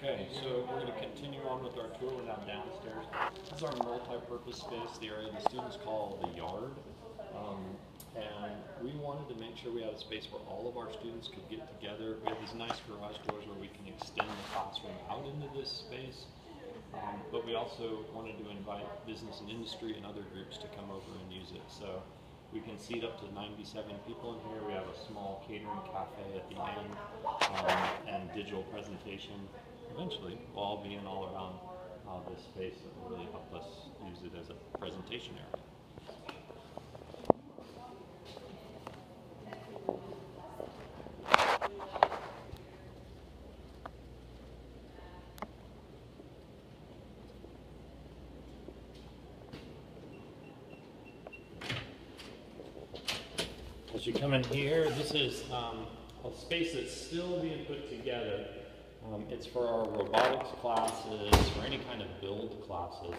Okay, so we're going to continue on with our tour. We're now downstairs. This is our multi-purpose space, the area the students call the yard. And we wanted to make sure we had a space where all of our students could get together. We have these nice garage doors where we can extend the classroom out into this space. But we also wanted to invite business and industry and other groups to come over and use it. So we can seat up to 97 people in here. We have a small catering cafe at the end and digital presentation. Eventually, we'll all be in all around this space that will really help us use it as a presentation area. As you come in here, this is a space that's still being put together. It's for our robotics classes, for any kind of build classes.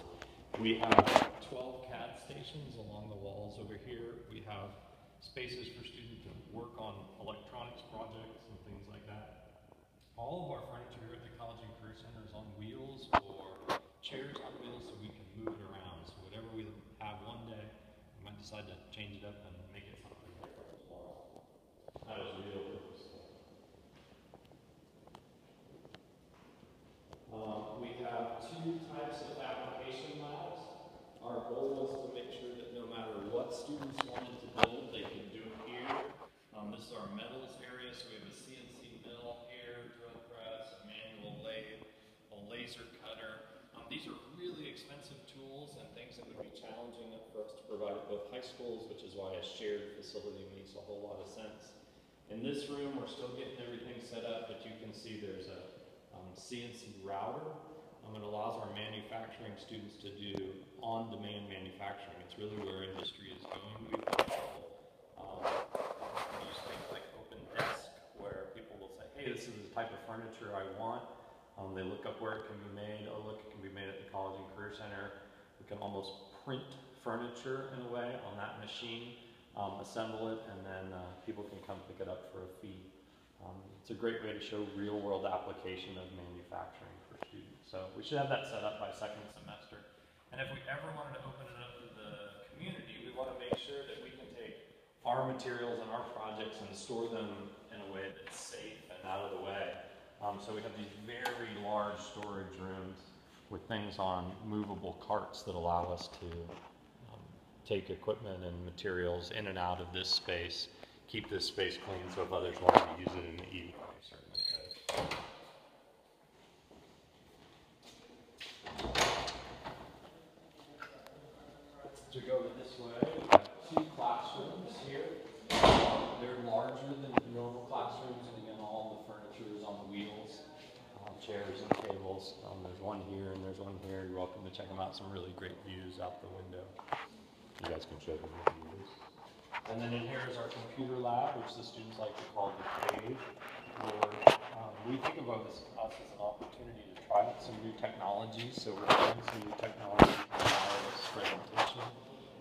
We have 12 CAD stations along the walls over here. We have spaces for students to work on electronics projects and things like that. All of our furniture here at the College and Career Center is on wheels or chairs on wheels so we can move it around. So whatever we have one day, we might decide to change it up and make it something different tomorrow. That is real. We have two types of application labs. Our goal was to make sure that no matter what students wanted to build, they could do it here. This is our metals area, so we have a CNC mill here, drill press, a manual lathe, a laser cutter. These are really expensive tools and things that would be challenging for us to provide at both high schools, which is why a shared facility makes a whole lot of sense. In this room, we're still getting everything set up, but you can see there's a CNC router. It allows our manufacturing students to do on-demand manufacturing. It's really where industry is going. We've had trouble use things like OpenDesk, where people will say, hey, this is the type of furniture I want. They look up where it can be made. Oh, look, it can be made at the College and Career Center. We can almost print furniture in a way on that machine, assemble it, and then people can come pick it up for a fee. It's a great way to show real-world application of manufacturing for students. So we should have that set up by second semester. And if we ever wanted to open it up to the community, we want to make sure that we can take our materials and our projects and store them in a way that's safe and out of the way. So we have these very large storage rooms with things on movable carts that allow us to take equipment and materials in and out of this space. Keep this space clean, so if others want to use it in the evening, they certainly could. To go this way, we have two classrooms here. They're larger than normal classrooms, and again, all the furniture is on the wheels, chairs and tables. There's one here and there's one here. You're welcome to check them out. Some really great views out the window. You guys can show them the views. And then in here is our computer lab, which the students like to call the cave, where we think of us as an opportunity to try out some new technologies. So we're trying some new technology for wireless presentation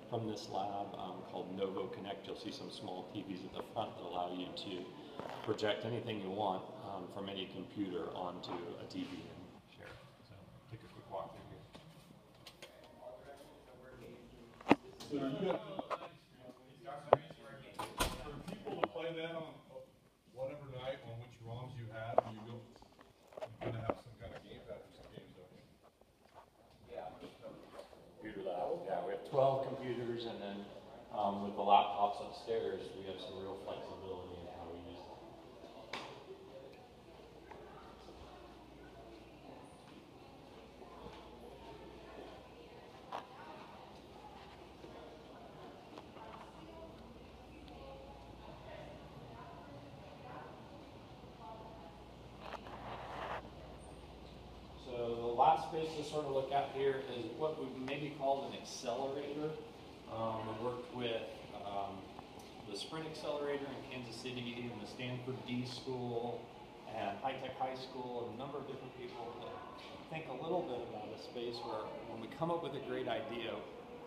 from this lab called Novo Connect. You'll see some small TVs at the front that allow you to project anything you want from any computer onto a TV and share it. So take a quick walk through here. So that on whatever night on which ROMs you have, you're going to have some kind of game pad for some games, don't you? Yeah. Computer lab. Yeah, we have 12 computers, and then with the laptops upstairs, we have some real flexibility in how we use them. The last space to sort of look at here is what we maybe call an accelerator. We worked with the Sprint Accelerator in Kansas City and the Stanford D School and High Tech High School and a number of different people that think a little bit about a space where when we come up with a great idea,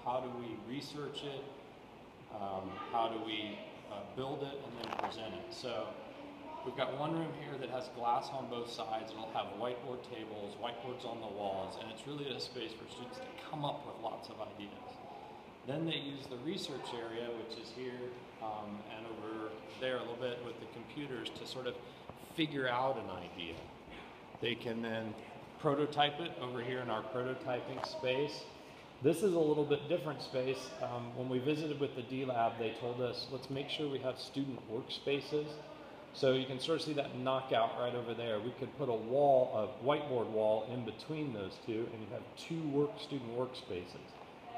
how do we research it, how do we build it and then present it. So We've got one room here that has glass on both sides. It'll have whiteboard tables, whiteboards on the walls, and it's really a space for students to come up with lots of ideas. Then they use the research area, which is here and over there a little bit with the computers, to sort of figure out an idea. They can then prototype it over here in our prototyping space. This is a little bit different space. When we visited with the D-Lab, they told us, let's make sure we have student workspaces. So you can sort of see that knockout right over there. We could put a wall, a whiteboard wall in between those two, and you have two student workspaces.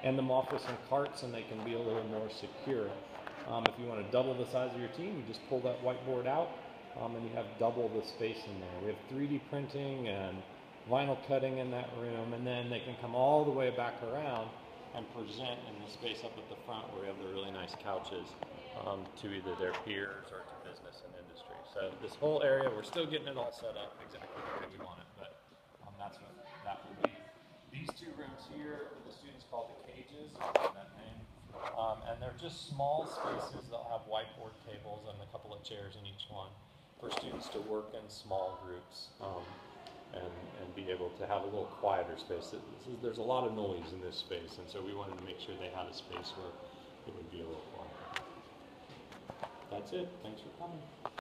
And them off with some carts, and they can be a little more secure. If you want to double the size of your team, you just pull that whiteboard out, and you have double the space in there. We have 3D printing and vinyl cutting in that room, and then they can come all the way back around and present in the space up at the front where we have the really nice couches to either their peers or to business and industry. So this whole area, we're still getting it all set up exactly the way we want it, but that's what that will be. These two rooms here, the students call the cages, that name, and they're just small spaces. They'll have whiteboard tables and a couple of chairs in each one for students to work in small groups and be able to have a little quieter space. There's a lot of noise in this space, and so we wanted to make sure they had a space where it would be a little quieter. That's it. Thanks for coming.